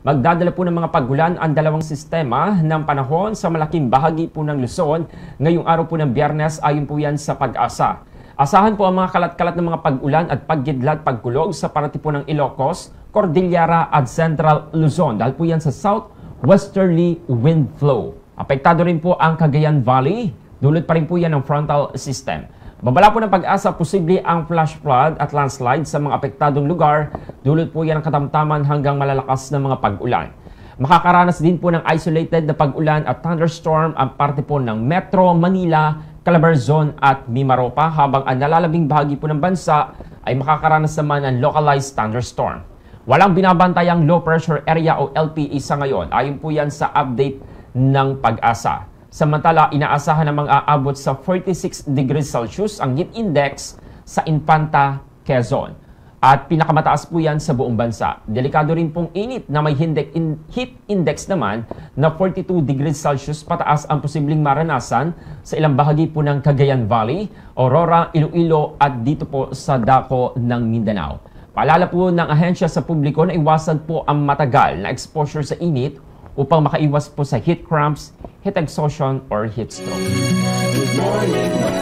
Magdadala po ng mga pagulan ang dalawang sistema ng panahon sa malaking bahagi po ng Luzon ngayong araw po ng Biyernes ayon po yan sa Pag-asa. Asahan po ang mga kalat-kalat ng mga pag-ulan at paggidlat pagkulog sa parati po ng Ilocos, Cordillera at Central Luzon dahil po yan sa southwesterly wind flow. Apektado rin po ang Cagayan Valley, dulot pa rin po yan ng frontal system. Babala po ng Pag-asa, posible ang flash flood at landslide sa mga apektadong lugar. Dulot po yan ng katamtaman hanggang malalakas na mga pag-ulan. Makakaranas din po ng isolated na pag-ulan at thunderstorm ang parte po ng Metro Manila, Calabarzon at Mimaropa, habang ang nalalabing bahagi po ng bansa ay makakaranas naman ng localized thunderstorm. Walang binabantayang low pressure area o LPE sa ngayon. Ayon po yan sa update ng Pag-asa. Samantala, inaasahan na mag-aabot sa 46 degrees Celsius ang heat index sa Infanta, Quezon. At pinakamataas po yan sa buong bansa. Delikado rin pong init na may heat index naman na 42 degrees Celsius pataas ang posibleng maranasan sa ilang bahagi po ng Cagayan Valley, Aurora, Iloilo at dito po sa dako ng Mindanao. Paalala po ng ahensya sa publiko na iwasan po ang matagal na exposure sa init upang makaiwas po sa heat cramps, heat exhaustion, or heat stroke. Good morning.